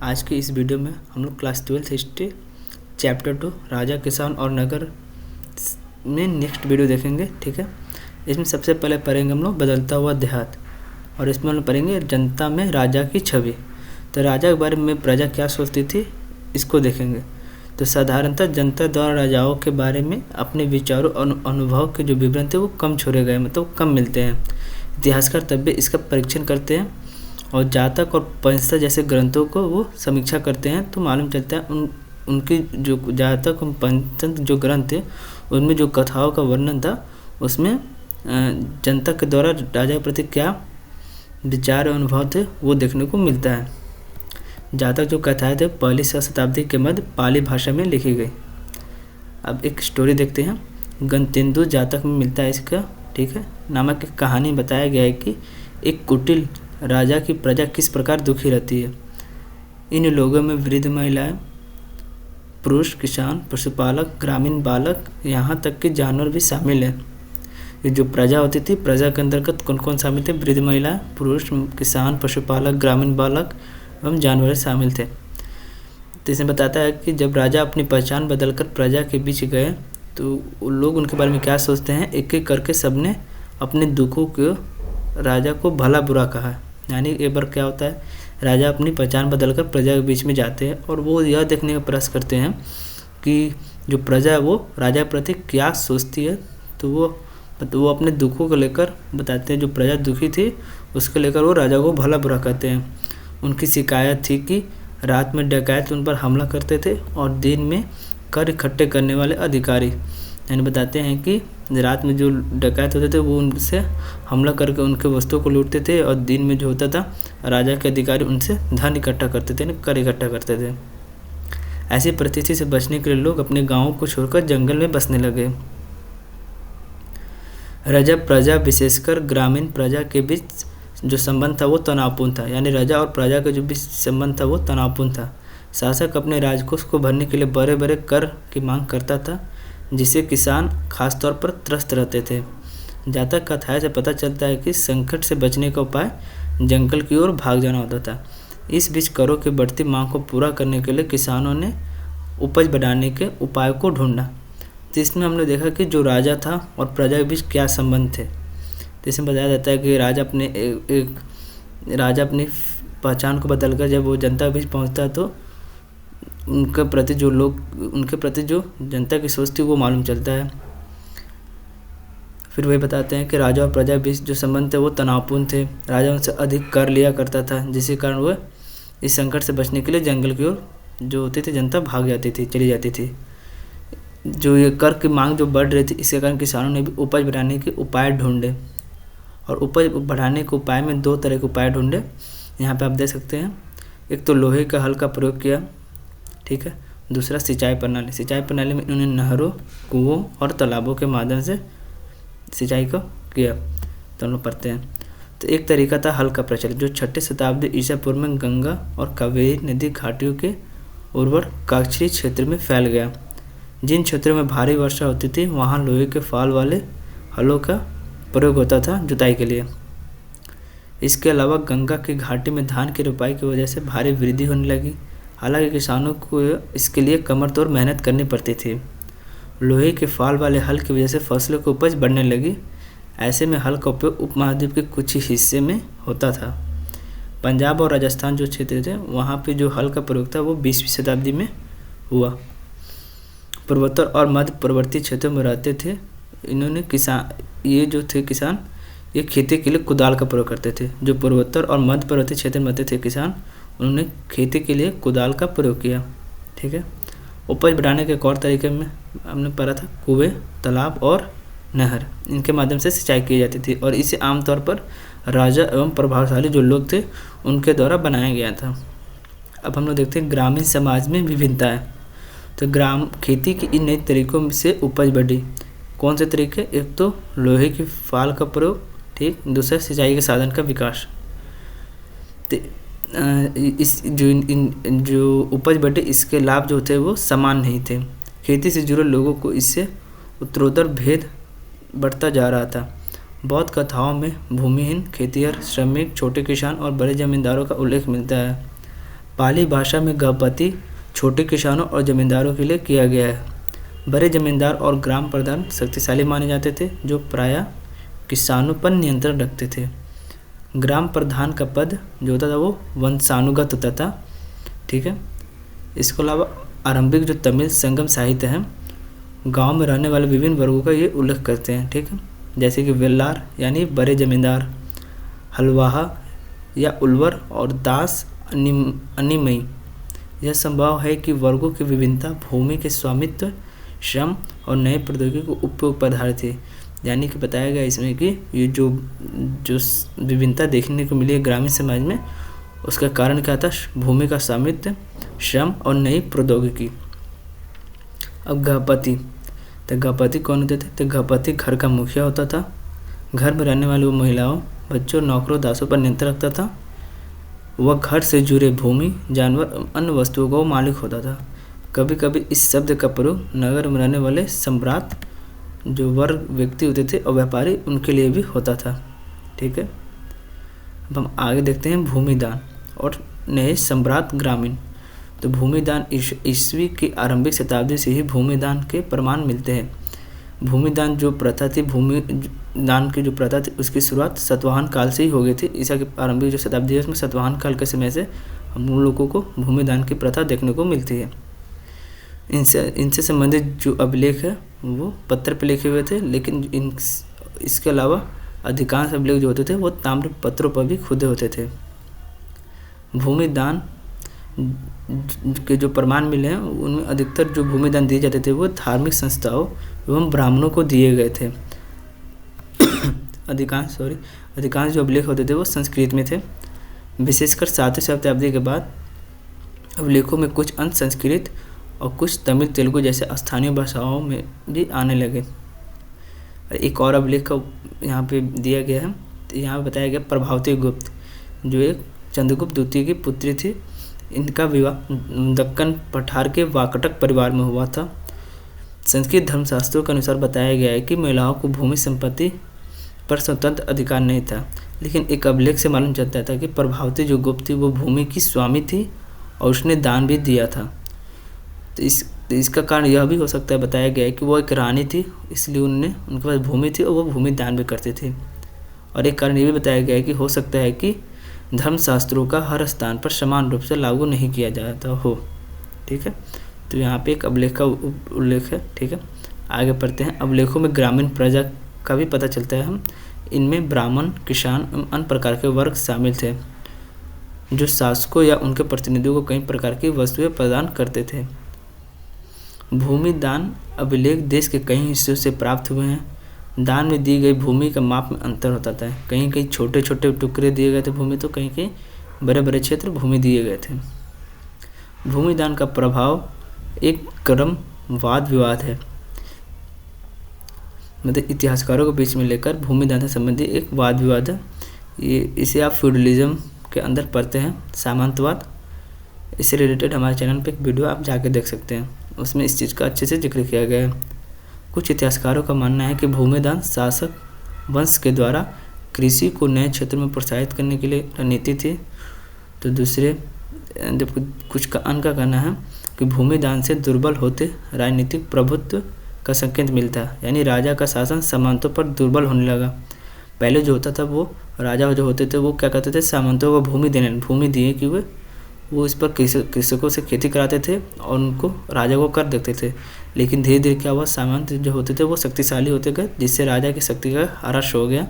आज की इस वीडियो में हम लोग क्लास 12th हिस्ट्री चैप्टर 2 राजा किसान और नगर में नेक्स्ट वीडियो देखेंगे। ठीक है, इसमें सबसे पहले पढ़ेंगे हम लोग बदलता हुआ देहात, और इसमें हम लोग पढ़ेंगे जनता में राजा की छवि। तो राजा के बारे में प्रजा क्या सोचती थी इसको देखेंगे। तो साधारणतः जनता द्वारा राजाओं के बारे में अपने विचारों और अनुभव के जो विवरण थे वो कम छोड़े गए, मतलब कम मिलते हैं। इतिहासकार तब भी इसका परीक्षण करते हैं और जातक और पंचतंत्र जैसे ग्रंथों को वो समीक्षा करते हैं, तो मालूम चलता है उनकी जो जातक और पंचतंत्र जो ग्रंथ थे उनमें जो कथाओं का वर्णन था उसमें जनता के द्वारा राजा के प्रति क्या विचार और अनुभव थे वो देखने को मिलता है। जातक जो कथाएं थे पहली शताब्दी के मध्य पाली भाषा में लिखी गई। अब एक स्टोरी देखते हैं, गणतेन्दु जातक में मिलता है इसका। ठीक है, नामक एक कहानी बताया गया है कि एक कुटिल राजा की प्रजा किस प्रकार दुखी रहती है। इन लोगों में वृद्ध महिलाएं, पुरुष, किसान, पशुपालक, ग्रामीण बालक, यहाँ तक कि जानवर भी शामिल है। ये जो प्रजा होती थी, प्रजा के अंतर्गत कौन कौन शामिल थे? वृद्ध महिला, पुरुष, किसान, पशुपालक, ग्रामीण बालक एवं जानवर शामिल थे। तो इसमें बताता है कि जब राजा अपनी पहचान बदलकर प्रजा के बीच गए तो लोग उनके बारे में क्या सोचते हैं। एक एक करके सबने अपने दुखों को राजा को भला बुरा कहा। यानी एक बार क्या होता है, राजा अपनी पहचान बदलकर प्रजा के बीच में जाते हैं और वो यह देखने का प्रयास करते हैं कि जो प्रजा है वो राजा के प्रति क्या सोचती है। तो वो अपने दुखों को लेकर बताते हैं। जो प्रजा दुखी थी उसको लेकर वो राजा को भला बुरा कहते हैं। उनकी शिकायत थी कि रात में डकैत उन पर हमला करते थे और दिन में कर इकट्ठे करने वाले अधिकारी, यानी बताते हैं कि रात में जो डकैत होते थे वो उनसे हमला करके उनके वस्तुओं को लूटते थे और दिन में जो होता था राजा के अधिकारी उनसे धन इकट्ठा करते थे, कर इकट्ठा करते थे। ऐसी परिस्थिति से बचने के लिए लोग अपने गांवों को छोड़कर जंगल में बसने लगे। राजा प्रजा विशेषकर ग्रामीण प्रजा के बीच जो संबंध था वो तनावपूर्ण था। यानी राजा और प्रजा के जो बीच संबंध था वो तनावपूर्ण था। शासक अपने राजकोष को भरने के लिए बड़े बड़े कर की मांग करता था, जिसे किसान खासतौर पर त्रस्त रहते थे। जातक कथाएं से पता चलता है कि संकट से बचने का उपाय जंगल की ओर भाग जाना होता था। इस बीच करों की बढ़ती मांग को पूरा करने के लिए किसानों ने उपज बढ़ाने के उपाय को ढूंढा। तो इसमें हमने देखा कि जो राजा था और प्रजा के बीच क्या संबंध थे। तो इसमें बताया जाता है कि राजा अपनी पहचान को बदलकर जब वो जनता के बीच पहुँचता तो उनके प्रति जो जनता की सोच थी वो मालूम चलता है। फिर वही बताते हैं कि राजा और प्रजा के बीच जो संबंध थे वो तनावपूर्ण थे। राजा उनसे अधिक कर लिया करता था, जिसके कारण वह इस संकट से बचने के लिए जंगल की ओर जो होती थी जनता भाग जाती थी, चली जाती थी। जो ये कर की मांग जो बढ़ रही थी इसके कारण किसानों ने भी उपज बढ़ाने के उपाय ढूंढे, और उपज बढ़ाने के उपाय में दो तरह के उपाय ढूंढे। यहाँ पे आप देख सकते हैं, एक तो लोहे का हल का प्रयोग किया, ठीक है। दूसरा सिंचाई प्रणाली। सिंचाई प्रणाली में इन्होंने नहरों, कुओं और तालाबों के माध्यम से सिंचाई को किया। तो हम लोग पढ़ते हैं। तो एक तरीका था हल का प्रचलन, जो 6वीं शताब्दी ईसा पूर्व में गंगा और कावेरी नदी घाटियों के उर्वर काक्षी क्षेत्र में फैल गया। जिन क्षेत्रों में भारी वर्षा होती थी वहाँ लोहे के फाल वाले हलों का प्रयोग होता था जुताई के लिए। इसके अलावा गंगा की घाटी में धान की रोपाई की वजह से भारी वृद्धि होने लगी। हालांकि किसानों को इसके लिए कमर तोड़ मेहनत करनी पड़ती थी। लोहे के फाल वाले हल की वजह से फसलों की उपज बढ़ने लगी। ऐसे में हल का उपयोग उपमहाद्वीप के कुछ ही हिस्से में होता था। पंजाब और राजस्थान जो क्षेत्र थे वहाँ पे जो हल का प्रयोग था वो 20वीं शताब्दी में हुआ। पूर्वोत्तर और मध्य पूर्ववर्ती क्षेत्रों में रहते थे इन्होंने किसान ये खेती के लिए कुदाल का प्रयोग करते थे। जो पूर्वोत्तर और मध्य पूर्ववर्ती क्षेत्र में रहते थे किसान, उन्होंने खेती के लिए कुदाल का प्रयोग किया। ठीक है। उपज बढ़ाने के और तरीके में हमने पढ़ा था कुएं, तालाब और नहर, इनके माध्यम से सिंचाई की जाती थी, और इसे आमतौर पर राजा एवं प्रभावशाली जो लोग थे उनके द्वारा बनाया गया था। अब हम लोग देखते हैं ग्रामीण समाज में विभिन्नता है। तो खेती की इन नए तरीकों से उपज बढ़ी। कौन से तरीके? एक तो लोहे की फाल का प्रयोग, ठीक। दूसरा सिंचाई के साधन का विकास। जो उपज बढ़े इसके लाभ जो थे वो समान नहीं थे। खेती से जुड़े लोगों को इससे उत्तरोत्तर भेद बढ़ता जा रहा था। बहुत कथाओं में भूमिहीन, खेतिहर, श्रमिक, छोटे किसान और बड़े जमींदारों का उल्लेख मिलता है। पाली भाषा में गहपति छोटे किसानों और जमींदारों के लिए किया गया है। बड़े जमींदार और ग्राम प्रधान शक्तिशाली माने जाते थे, जो प्रायः किसानों पर नियंत्रण रखते थे। ग्राम प्रधान का पद जो होता था वो वंशानुगत होता था, ठीक है। इसके अलावा आरंभिक जो तमिल संगम साहित्य है, गांव में रहने वाले विभिन्न वर्गों का ये उल्लेख करते हैं, ठीक है। जैसे कि वेल्लार यानी बड़े जमींदार, हलवाहा या उल्वर और दास अनिमई। यह संभव है कि वर्गों की विभिन्नता भूमि के स्वामित्व, श्रम और नए प्रौद्योगिकी को उपयोग पर आधारित है। यानी कि बताया गया इसमें कि ये जो विभिन्नता देखने को मिली है ग्रामीण समाज में, उसका कारण क्या था? भूमि का स्वामित्व, श्रम और नई प्रौद्योगिकी। अब गहपति, तो गहपति कौन होते थे? तो गहपति घर का मुखिया होता था। घर में रहने वाली वो महिलाओं, बच्चों, नौकरों, दासों पर नियंत्रण रखता था। वह घर से जुड़े भूमि, जानवर, अन्य वस्तुओं का मालिक होता था। कभी कभी इस शब्द का प्रयोग नगर में रहने वाले सम्राट, जो वर्ग व्यक्ति होते थे और व्यापारी, उनके लिए भी होता था, ठीक है। अब हम आगे देखते हैं भूमिदान और नए सम्राट ग्रामीण। तो भूमिदान ईस्वी की आरंभिक शताब्दी से ही भूमिदान के प्रमाण मिलते हैं। भूमिदान जो प्रथा थी, भूमिदान की जो प्रथा थी, उसकी शुरुआत सातवाहन काल से ही हो गई थी। ईसा की आरंभिक जो शताब्दी है उसमें सातवाहन काल के समय से हम लोगों को भूमिदान की प्रथा देखने को मिलती है। इनसे संबंधित जो अभिलेख है वो पत्थर पर लिखे हुए थे, लेकिन इसके अलावा अधिकांश अभिलेख जो होते थे वो ताम्र पत्रों पर भी खुदे होते थे। भूमिदान के जो प्रमाण मिले हैं उनमें अधिकतर जो भूमिदान दिए जाते थे वो धार्मिक संस्थाओं एवं ब्राह्मणों को दिए गए थे। अधिकांश जो अभिलेख होते थे वो संस्कृत में थे। विशेषकर 7वीं शताब्दी के बाद अभिलेखों में कुछ अंश संस्कृत और कुछ तमिल, तेलुगु जैसे स्थानीय भाषाओं में भी आने लगे। एक और अभिलेख का यहाँ पे दिया गया है। तो यहाँ बताया गया प्रभावती गुप्त, जो एक चंद्रगुप्त द्वितीय की पुत्री थी। इनका विवाह दक्कन पठार के वाकटक परिवार में हुआ था। संस्कृत धर्मशास्त्रों के अनुसार बताया गया है कि महिलाओं को भूमि संपत्ति पर स्वतंत्र अधिकार नहीं था, लेकिन एक अभिलेख से मालूम चलता था कि प्रभावती जो गुप्त थी वो भूमि की स्वामी थी और उसने दान भी दिया था। तो इसका कारण यह भी हो सकता है, बताया गया है कि वो एक रानी थी, इसलिए उनके पास भूमि थी और वो भूमि दान भी करते थे। और एक कारण ये भी बताया गया है कि हो सकता है कि धर्मशास्त्रों का हर स्थान पर समान रूप से लागू नहीं किया जाता हो, ठीक है। तो यहाँ पे एक अभिलेख का उल्लेख है, ठीक है। आगे पढ़ते हैं। अभिलेखों में ग्रामीण प्रजा का भी पता चलता है। इनमें ब्राह्मण, किसान एवं अन्य प्रकार के वर्ग शामिल थे, जो शासकों या उनके प्रतिनिधियों को कई प्रकार की वस्तुएं प्रदान करते थे। भूमि दान अभिलेख देश के कई हिस्सों से प्राप्त हुए हैं। दान में दी गई भूमि का माप में अंतर होता था। कहीं कहीं छोटे छोटे टुकड़े दिए गए थे भूमि, तो कहीं कहीं बड़े बड़े क्षेत्र भूमि दिए गए थे। भूमि दान का प्रभाव एक क्रम वाद विवाद है, मतलब इतिहासकारों के बीच में लेकर भूमि दान से संबंधित एक वाद विवाद है। इसे आप फ्यूडलिज्म के अंदर पढ़ते हैं, सामंतवाद। इससे रिलेटेड हमारे चैनल पे एक वीडियो आप जाके देख सकते हैं, उसमें इस चीज़ का अच्छे से जिक्र किया गया है। कुछ इतिहासकारों का मानना है कि भूमिदान शासक वंश के द्वारा कृषि को नए क्षेत्र में प्रोत्साहित करने के लिए रणनीति थी। तो दूसरे कुछ का अन्य का कहना है कि भूमिदान से दुर्बल होते राजनीतिक प्रभुत्व का संकेत मिलता है, यानी राजा का शासन सामंतों पर दुर्बल होने लगा। पहले जो होता था वो राजा जो होते थे वो क्या करते थे, सामंतों को भूमि दिए कि वो इस पर कृषकों से खेती कराते थे और उनको राजा को कर देते थे। लेकिन धीरे धीरे क्या हुआ, सामंत जो होते थे वो शक्तिशाली होते गए, जिससे राजा की शक्ति का ह्रास हो गया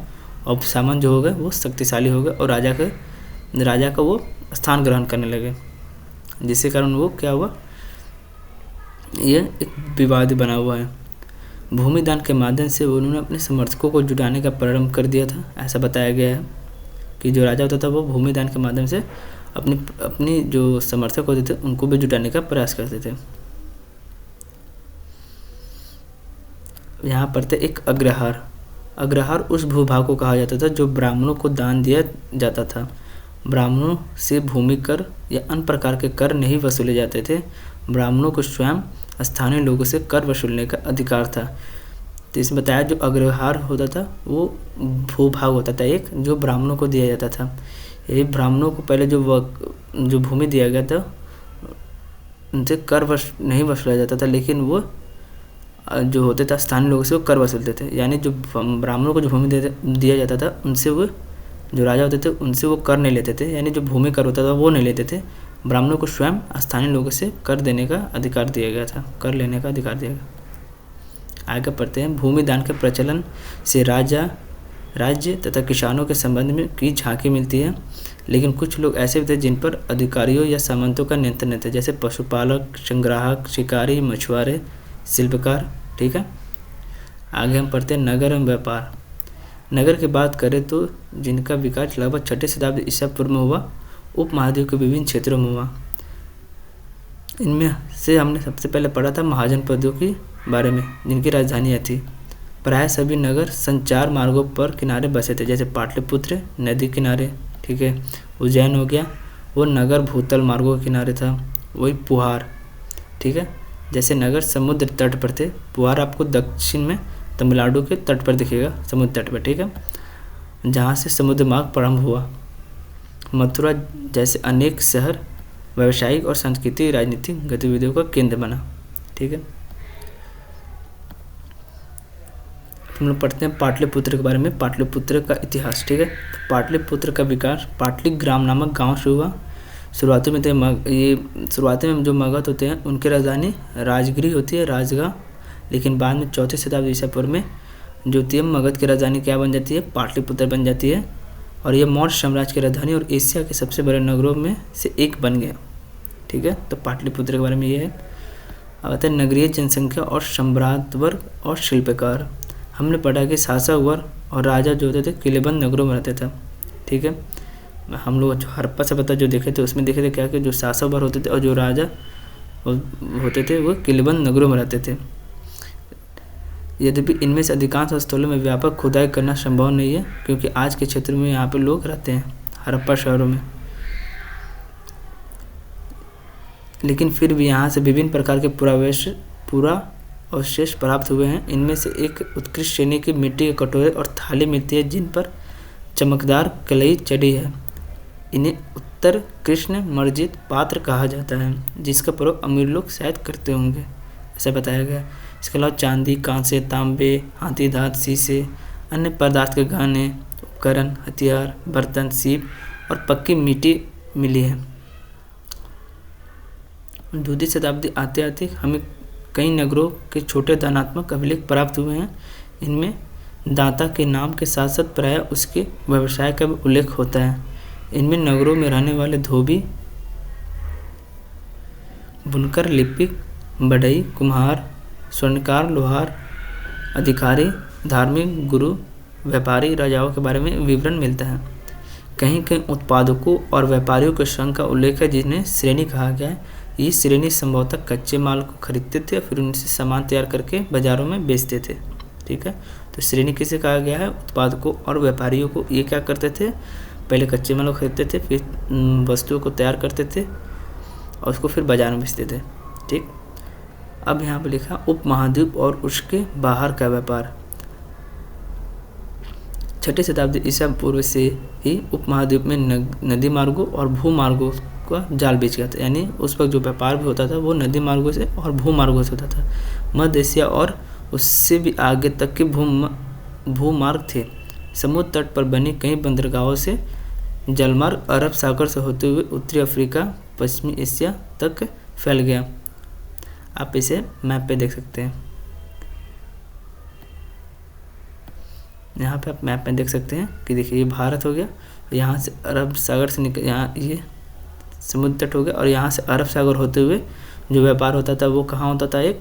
और सामंत जो हो गए वो शक्तिशाली हो गए और राजा का वो स्थान ग्रहण करने लगे, जिसके कारण वो क्या हुआ, ये एक विवाद बना हुआ है। भूमिदान के माध्यम से उन्होंने अपने समर्थकों को जुटाने का प्रारंभ कर दिया था। ऐसा बताया गया है कि जो राजा होता था वो भूमिदान के माध्यम से अपनी जो समर्थक होते थे उनको भी जुटाने का प्रयास करते थे। यहाँ पर थे एक अग्रहार उस भूभाग को कहा जाता था जो ब्राह्मणों को दान दिया जाता था। ब्राह्मणों से भूमि कर या अन्य प्रकार के कर नहीं वसूले जाते थे। ब्राह्मणों को स्वयं स्थानीय लोगों से कर वसूलने का अधिकार था। तो इसमें बताया जो अग्रहार होता था वो भूभाग होता था एक, जो ब्राह्मणों को दिया जाता था। यही ब्राह्मणों को पहले जो भूमि दिया गया था उनसे कर नहीं वसूला जाता था, लेकिन वो जो होते थे स्थानीय लोगों से वो कर वसूलते थे। यानी जो ब्राह्मणों को जो भूमि दिया जाता था उनसे वो जो राजा होते थे उनसे वो कर नहीं लेते थे, यानी जो भूमि कर होता था वो नहीं लेते थे। ब्राह्मणों को स्वयं स्थानीय लोगों से कर देने का अधिकार दिया गया था, कर लेने का अधिकार दिया गया। आगे पढ़ते हैं। भूमि दान के प्रचलन से राज्य तथा किसानों के संबंध में की झांकी मिलती है, लेकिन कुछ लोग ऐसे भी थे जिन पर अधिकारियों या सामंतों का नियंत्रण नहीं था, जैसे पशुपालक, संग्राहक, शिकारी, मछुआरे, शिल्पकार। ठीक है, आगे हम पढ़ते हैं नगर एवं व्यापार। नगर की बात करें तो जिनका विकास लगभग 6ठी शताब्दी ईसा पूर्व में हुआ, उपमहाद्वीप के विभिन्न क्षेत्रों में हुआ। इनमें से हमने सबसे पहले पढ़ा था महाजन पदों के बारे में, जिनकी राजधानियाँ थी। प्राय सभी नगर संचार मार्गों पर किनारे बसे थे, जैसे पाटलिपुत्र नदी किनारे। ठीक है, उज्जैन हो गया वो नगर भूतल मार्गों के किनारे था। वही पुहार, ठीक है, जैसे नगर समुद्र तट पर थे। पुहार आपको दक्षिण में तमिलनाडु के तट पर दिखेगा, समुद्र तट पर। ठीक है, जहाँ से समुद्र मार्ग प्रारंभ हुआ। मथुरा जैसे अनेक शहर व्यावसायिक और सांस्कृतिक राजनीतिक गतिविधियों का केंद्र बना। ठीक है, हम लोग पढ़ते हैं पाटलिपुत्र के बारे में, पाटलिपुत्र का इतिहास। ठीक है, पाटलिपुत्र का विकास पाटली ग्राम नामक गांव से हुआ। शुरुआती में जो मगध होते हैं उनकी राजधानी राजगिरी होती है, राजगांव। लेकिन बाद में 4ठी शताब्दी ईसा पूर्व में द्वितीय मगध की राजधानी क्या बन जाती है, पाटलिपुत्र बन जाती है, और यह मौर्य साम्राज्य की राजधानी और एशिया के सबसे बड़े नगरों में से एक बन गया। ठीक है, तो पाटलिपुत्र के बारे में ये है। अब आता है नगरीय जनसंख्या और सम्राट वर्ग और शिल्पकार। हमने पढ़ा कि शासक वर्ग और राजा जो होते थे किलेबंद नगरों में रहते थे। ठीक है, हम लोग जो हड़प्पा सभ्यता जो देखे थे उसमें देखे थे क्या कि जो शासक वर्ग होते थे और जो राजा होते थे वो किलेबंद नगरों में रहते थे। यद्यपि इनमें से अधिकांश स्थलों में व्यापक खुदाई करना संभव नहीं है, क्योंकि आज के क्षेत्र में यहाँ पे लोग रहते हैं हड़प्पा शहरों में। लेकिन फिर भी यहाँ से विभिन्न प्रकार के अवशेष प्राप्त हुए हैं। इनमें से एक उत्कृष्ट श्रेणी की मिट्टी के कटोरे और थाली मिलती है जिन पर चमकदार कलई चढ़ी है। इन्हें उत्तर कृष्ण मर्जित पात्र कहा जाता है, जिसका प्रयोग अमीर लोग शायद करते होंगे, ऐसा बताया गया। इसके अलावा चांदी, कांसे, तांबे, हाथी दांत, शीशे, अन्य पदार्थ के गहने, उपकरण, हथियार, बर्तन, सीप और पक्की मिट्टी मिली है। 2वीं शताब्दी आते आते हमें कई नगरों के छोटे दानात्मक अभिलेख प्राप्त हुए हैं। इनमें दाता के नाम के साथ साथ प्रायः उसके व्यवसाय का भी उल्लेख होता है। इनमें नगरों में रहने वाले धोबी, बुनकर, लिपिक, बढ़ई, कुम्हार, स्वर्णकार, लोहार, अधिकारी, धार्मिक, गुरु, व्यापारी, राजाओं के बारे में विवरण मिलता है। कहीं कहीं उत्पादकों और व्यापारियों के संघ का उल्लेख है जिन्हें श्रेणी कहा गया है। ये श्रेणी संभवतः कच्चे माल को खरीदते थे और फिर उनसे सामान तैयार करके बाजारों में बेचते थे। ठीक है, तो श्रेणी किसे कहा गया है, उत्पादकों और व्यापारियों को। ये क्या करते थे, पहले कच्चे माल को खरीदते थे, फिर वस्तुओं को तैयार करते थे और उसको फिर बाजार में बेचते थे। ठीक, अब यहाँ पे लिखा उपमहाद्वीप और उसके बाहर का व्यापार। 6ठी शताब्दी ईसा पूर्व से ही उपमहाद्वीप में नदी मार्गों और भूमार्गों का जाल बिछ गया था। यानी उस वक्त जो व्यापार भी होता था वो नदी मार्गों से और भूमार्गों से होता था। मध्य एशिया और उससे भी आगे तक के भूमार्ग थे। समुद्र तट पर बनी कई बंदरगाहों से जलमार्ग अरब सागर से होते हुए उत्तरी अफ्रीका, पश्चिमी एशिया तक फैल गया। आप इसे मैप पे देख सकते हैं। यहाँ पे आप मैप में देख सकते हैं कि देखिए ये भारत हो गया, यहाँ से अरब सागर से निकल, यहाँ ये समुद्र तट हो गया और यहाँ से अरब सागर होते हुए जो व्यापार होता था वो कहाँ होता था, एक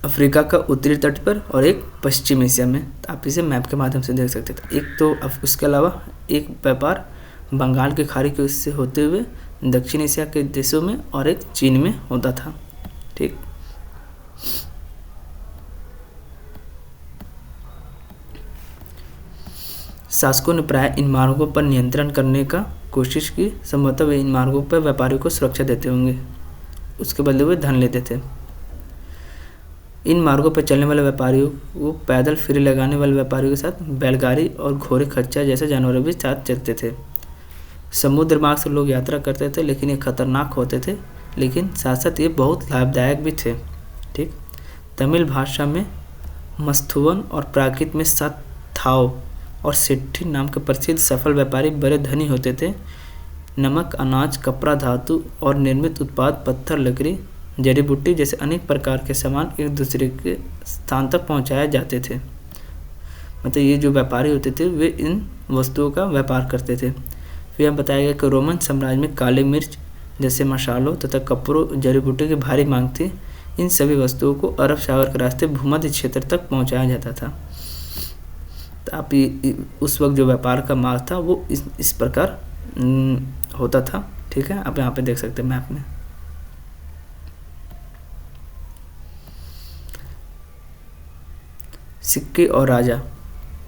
अफ्रीका का उत्तरी तट पर और एक पश्चिम एशिया में। तो आप इसे मैप के माध्यम से देख सकते थे। एक तो उसके अलावा एक व्यापार बंगाल की खाड़ी के उससे होते हुए दक्षिण एशिया के देशों में और एक चीन में होता था। ठीक, शासकों ने प्राय इन मार्गों पर नियंत्रण करने का कोशिश की। संभवतः वे इन मार्गों पर व्यापारियों को सुरक्षा देते होंगे, उसके बदले वे धन लेते थे। इन मार्गों पर चलने वाले व्यापारियों को पैदल फेरी लगाने वाले व्यापारियों के साथ बैलगाड़ी और घोड़े खच्चर जैसे जानवर भी साथ चलते थे। समुद्र मार्ग से लोग यात्रा करते थे, लेकिन ये खतरनाक होते थे, लेकिन साथ साथ ये बहुत लाभदायक भी थे। ठीक, तमिल भाषा में मस्तुवन और प्राकृत में साथाओ और सेट्ठी नाम के प्रसिद्ध सफल व्यापारी बड़े धनी होते थे। नमक, अनाज, कपड़ा, धातु और निर्मित उत्पाद, पत्थर, लकड़ी, जड़ी बूटी जैसे अनेक प्रकार के सामान एक दूसरे के स्थान तक पहुंचाए जाते थे। मतलब ये जो व्यापारी होते थे वे इन वस्तुओं का व्यापार करते थे। फिर हम बताया गया कि रोमन साम्राज्य में काली मिर्च जैसे मसालों तथा कपड़ों, जड़ी बूटी की भारी मांग थी। इन सभी वस्तुओं को अरब सागर के रास्ते भूमध्य क्षेत्र तक पहुंचाया जाता था। तो आप उस वक्त जो व्यापार का मार्ग था वो इस प्रकार होता था। ठीक है, आप यहाँ पे देख सकते हैं मैप में। सिक्के और राजा,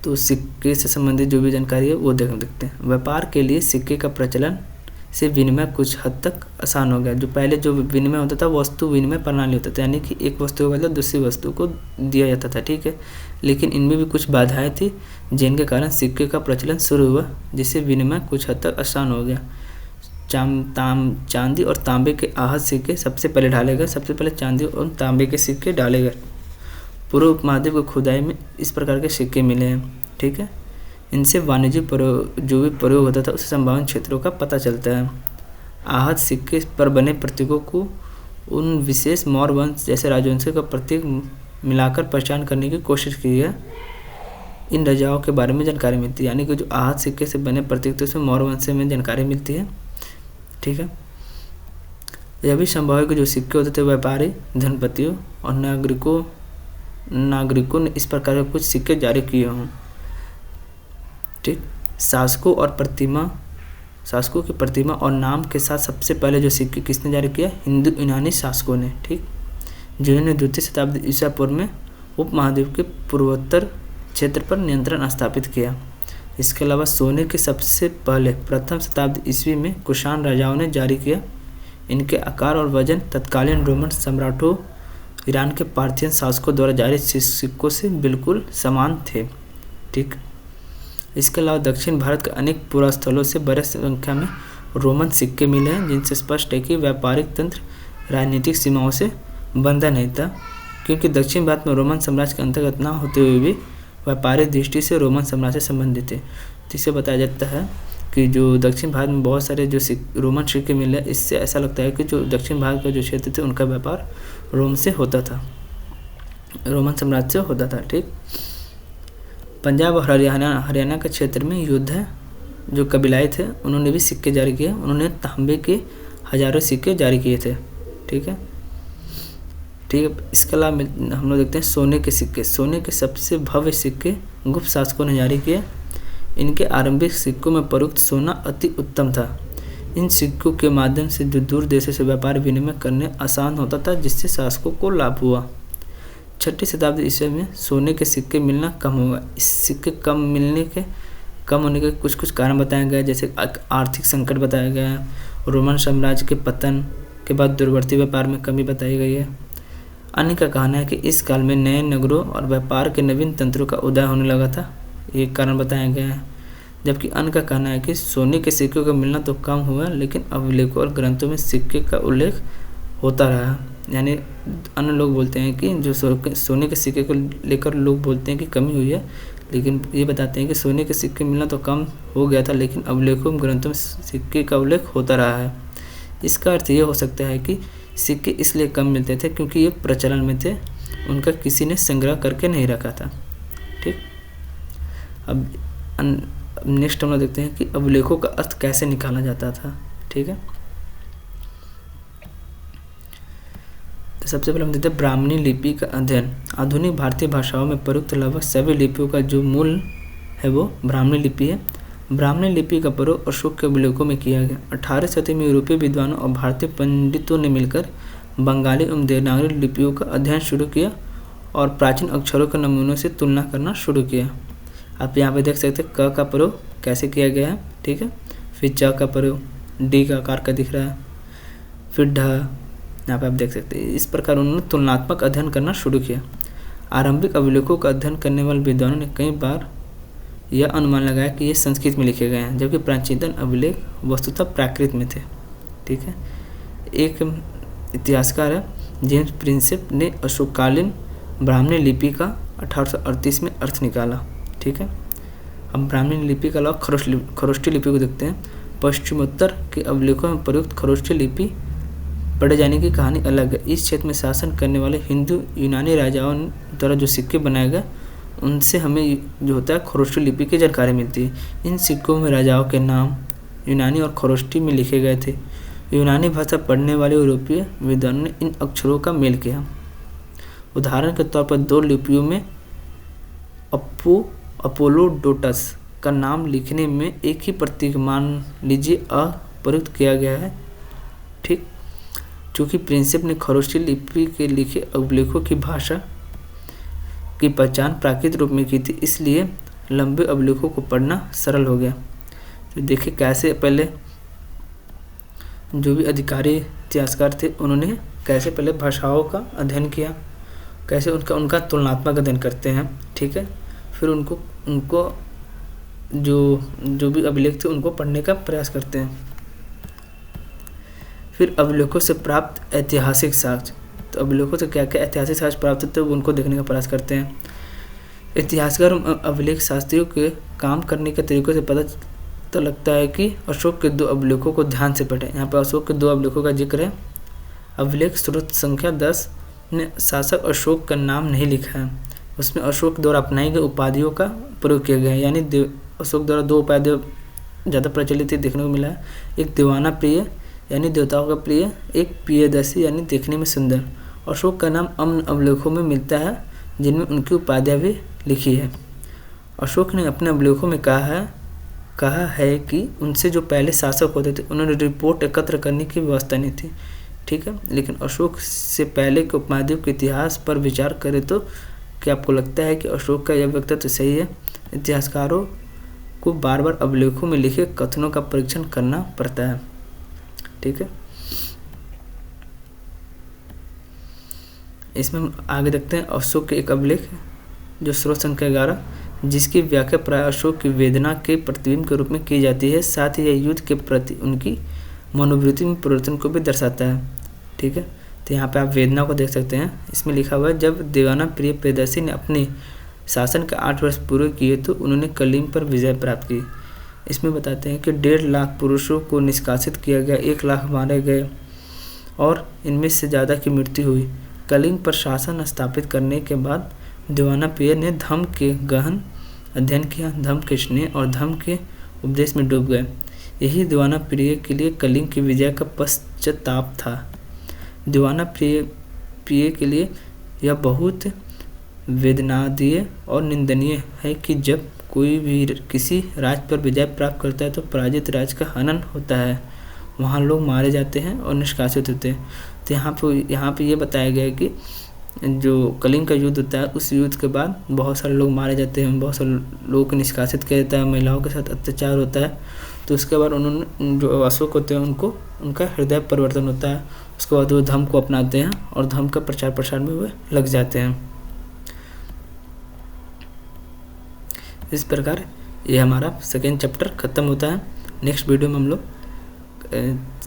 तो सिक्के से संबंधित जो भी जानकारी है वो देखते हैं। व्यापार के लिए सिक्के का प्रचलन से विनिमय कुछ हद तक आसान हो गया। जो पहले जो विनिमय होता था वस्तु विनिमय प्रणाली होता था, यानी कि एक वस्तु के बदले दूसरी वस्तु को दिया जाता था। ठीक है, लेकिन इनमें भी कुछ बाधाएं थी जिनके कारण सिक्के का प्रचलन शुरू हुआ, जिससे विनिमय कुछ हद तक आसान हो गया। चांदी और तांबे के आहत सिक्के सबसे पहले डाले गए। सबसे पहले चांदी और तांबे के सिक्के डाले गए। पूर्व उपमहाद्वीप की खुदाई में इस प्रकार के सिक्के मिले हैं। ठीक है, इनसे वाणिज्यिक जो भी प्रयोग होता था उस संभावित क्षेत्रों का पता चलता है। आहत सिक्के पर बने प्रतीकों को उन विशेष मौर्य वंश जैसे राजवंशों का प्रतीक मिलाकर पहचान करने की कोशिश की है। इन राजाओं के बारे में जानकारी मिलती है, यानी कि जो आहत सिक्के से बने प्रतीक तो उसमें मौर्य वंश में जानकारी मिलती है। ठीक है, यह भी संभव है कि जो सिक्के होते थे व्यापारी, धनपतियों और नागरिकों ने इस प्रकार के कुछ सिक्के जारी किए हों। ठीक, शासकों की प्रतिमा और नाम के साथ सबसे पहले जो सिक्के किसने जारी किया? हिंदू यूनानी शासकों ने। ठीक, जिन्होंने द्वितीय शताब्दी ईसा पूर्व में उपमहाद्वीप के पूर्वोत्तर क्षेत्र पर नियंत्रण स्थापित किया। इसके अलावा सोने के सबसे पहले प्रथम शताब्दी ईस्वी में कुषाण राजाओं ने जारी किया। इनके आकार और वजन तत्कालीन रोमन सम्राटों, ईरान के पार्थियन शासकों द्वारा जारी सिक्कों से बिल्कुल समान थे। ठीक, इसके अलावा दक्षिण भारत के अनेक पुरास्थलों से बड़े संख्या में रोमन सिक्के मिले हैं, जिनसे स्पष्ट है कि व्यापारिक तंत्र राजनीतिक सीमाओं से बंधा नहीं था, क्योंकि दक्षिण भारत में रोमन साम्राज्य के अंतर्गत न होते हुए भी व्यापारिक दृष्टि से रोमन साम्राज्य से संबंधित थे। जिससे बताया जाता है कि जो दक्षिण भारत में बहुत सारे जो रोमन सिक्के मिले, इससे ऐसा लगता है कि जो दक्षिण भारत का जो क्षेत्र थे उनका व्यापार रोम से होता था, रोमन साम्राज्य से होता था। ठीक, पंजाब और हरियाणा के क्षेत्र में योद्धा जो कबीलाई थे उन्होंने भी सिक्के जारी किए। उन्होंने तांबे के हजारों सिक्के जारी किए थे। ठीक है, इसके अलावा हम लोग देखते हैं सोने के सिक्के। सोने के सबसे भव्य सिक्के गुप्त शासकों ने जारी किए। इनके आरंभिक सिक्कों में प्रयुक्त सोना अति उत्तम था। इन सिक्कों के माध्यम से जो दूर देशों से व्यापार विनिमय करने आसान होता था, जिससे शासकों को लाभ हुआ। 6ठी शताब्दी ईस्वी में सोने के सिक्के मिलना कम हुआ। इस सिक्के कम होने के कुछ कारण बताए गए, जैसे आर्थिक संकट बताया गया है, रोमन साम्राज्य के पतन के बाद दूरवर्ती व्यापार में कमी बताई गई है। अन्य का कहना है कि इस काल में नए नगरों और व्यापार के नवीन तंत्रों का उदय होने लगा था, ये कारण बताया गया है। जबकि अन्य का कहना है कि सोने के सिक्कों का मिलना तो कम हुआ, लेकिन अभिलेखों और ग्रंथों में सिक्के का उल्लेख होता रहा। यानी अन्य लोग बोलते हैं कि जो सोने के सिक्के को लेकर लोग बोलते हैं कि कमी हुई है, लेकिन ये बताते हैं कि सोने के सिक्के मिलना तो कम हो गया था, लेकिन अभिलेखों ग्रंथों में सिक्के का उल्लेख होता रहा है। इसका अर्थ ये हो सकता है कि सिक्के इसलिए कम मिलते थे क्योंकि ये प्रचलन में थे, उनका किसी ने संग्रह करके नहीं रखा था। ठीक, अब नेक्स्ट हम लोग देखते हैं कि अभिलेखों का अर्थ कैसे निकाला जाता था। ठीक है, तो सबसे पहले हम देखते हैं ब्राह्मणी लिपि का अध्ययन। आधुनिक भारतीय भाषाओं में प्रयुक्त लगभग सभी लिपियों का जो मूल है वो ब्राह्मणी लिपि है। ब्राह्मणी लिपि का प्रयोग अशोक के अभिलेखों में किया गया। 18वीं शताब्दी में यूरोपीय विद्वानों और भारतीय पंडितों ने मिलकर बंगाली एवं देवनागरी लिपियों का अध्ययन शुरू किया और प्राचीन अक्षरों के नमूनों से तुलना करना शुरू किया। आप यहाँ पे देख सकते हैं क का प्रयोग कैसे किया गया है। ठीक है, फिर च का प्रयोग डी का आकार का दिख रहा है, फिर ढ यहाँ पे आप देख सकते हैं। इस प्रकार उन्होंने तुलनात्मक अध्ययन करना शुरू किया। आरंभिक अभिलेखों का अध्ययन करने वाले विद्वानों ने कई बार यह अनुमान लगाया कि ये संस्कृत में लिखे गए हैं, जबकि प्राचीनतम अभिलेख वस्तुतः प्राकृत में थे। ठीक है। एक इतिहासकार है जेम्स प्रिंसेप ने अशोककालीन ब्राह्मणी लिपि का 1838 में अर्थ निकाला। ठीक है। अब ब्राह्मणी लिपि के अलावा खरोष्ठी लिपि को देखते हैं। पश्चिमोत्तर के अभिलेखों में प्रयुक्त खरोष्ठी लिपि पढ़े जाने की कहानी अलग है। इस क्षेत्र में शासन करने वाले हिंदू यूनानी राजाओं द्वारा जो सिक्के बनाए गए उनसे हमें जो होता है खरोष्ठी लिपि की जानकारी मिलती है। इन सिक्कों में राजाओं के नाम यूनानी और खरोष्ठी में लिखे गए थे। यूनानी भाषा पढ़ने वाले यूरोपीय विद्वानों ने इन अक्षरों का मेल किया। उदाहरण के तौर पर 2 लिपियों में अपोलोडोटस का नाम लिखने में एक ही प्रतीक मान लीजिए अ प्रयुक्त किया गया है। ठीक। चूँकि प्रिंसेप ने खरोष्ठी लिपि के लिखे अभिलेखों की भाषा की पहचान प्राकृतिक रूप में की थी, इसलिए लंबे अभिलेखों को पढ़ना सरल हो गया। तो देखिए कैसे पहले जो भी अधिकारी इतिहासकार थे उन्होंने कैसे पहले भाषाओं का अध्ययन किया, कैसे उनका तुलनात्मक अध्ययन करते हैं। ठीक है। फिर उनको जो भी अभिलेख थे उनको पढ़ने का प्रयास करते हैं। फिर अभिलेखों से प्राप्त ऐतिहासिक साक्ष्य, तो अभिलेखों से क्या क्या ऐतिहासिक साक्ष्य प्राप्त होते हैं उनको देखने का प्रयास करते हैं। इतिहासकार अभिलेख शास्त्रियों के काम करने के तरीकों से पता तो लगता है कि अशोक के 2 अभिलेखों को ध्यान से पढ़ें। यहाँ पर अशोक के 2 अभिलेखों का जिक्र है। अभिलेख स्रोत संख्या 10 ने शासक अशोक का नाम नहीं लिखा है, उसमें अशोक द्वारा अपनाई गई उपाधियों का प्रयोग किया गया है। यानी अशोक द्वारा 2 उपाधि ज़्यादा प्रचलित देखने को मिला है। एक दीवाना प्रिय यानी देवताओं का प्रिय, एक प्रियदर्शी यानी देखने में सुंदर। अशोक का नाम अन्य अभिलेखों में मिलता है जिनमें उनकी उपाधियाँ भी लिखी है। अशोक ने अपने अभिलेखों में कहा है कि उनसे जो पहले शासक होते थे उन्होंने रिपोर्ट एकत्र करने की व्यवस्था नहीं थी। ठीक है। लेकिन अशोक से पहले के उपमहाद्वीप के इतिहास पर विचार करें तो क्या आपको लगता है कि अशोक का यह वक्तव्य सही है? इतिहासकारों को बार बार अभिलेखों में लिखे कथनों का परीक्षण करना पड़ता है। ठीक है। इसमें हम आगे देखते हैं अशोक के एक अभिलेख जो स्रोत संख्या 11, जिसकी व्याख्या प्राय अशोक की वेदना के प्रतिबिंब के रूप में की जाती है। साथ ही यह युद्ध के प्रति उनकी मनोवृत्ति में परिवर्तन को भी दर्शाता है। ठीक है। तो यहाँ पे आप वेदना को देख सकते हैं। इसमें लिखा हुआ है, जब दीवाना प्रिय प्रियदर्शी ने अपने शासन के 8 वर्ष पूरे किए तो उन्होंने कलिंग पर विजय प्राप्त की। इसमें बताते हैं कि 1.5 लाख पुरुषों को निष्कासित किया गया, 1 लाख मारे गए और इनमें से ज़्यादा की मृत्यु हुई। कलिंग पर शासन स्थापित करने के बाद दीवाना प्रिय ने धम्म के गहन अध्ययन किया, धम्म के स्नेह और धम्म के उपदेश में डूब गए। यही दीवाना प्रिय के लिए कलिंग की विजय का पश्चाताप था। दीवाना प्रिय के लिए यह बहुत वेदनादायी और निंदनीय है कि जब कोई भी किसी राज्य पर विजय प्राप्त करता है तो पराजित राज्य का हनन होता है, वहाँ लोग मारे जाते हैं और निष्कासित होते हैं। तो यहाँ पे ये बताया गया है कि जो कलिंग का युद्ध होता है उस युद्ध के बाद बहुत सारे लोग मारे जाते हैं, बहुत सारे लोगों को निष्कासित किया जाता है, महिलाओं के साथ अत्याचार होता है। तो उसके बाद उन्होंने जो अशोक होते हैं उनका हृदय परिवर्तन होता है। उसके बाद वो धम्म को अपनाते हैं और धम्म का प्रचार प्रसार में वे लग जाते हैं। इस प्रकार ये हमारा सेकेंड चैप्टर ख़त्म होता है। नेक्स्ट वीडियो में हम लोग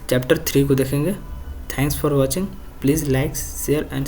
चैप्टर 3 को देखेंगे। Thanks for watching. Please like share and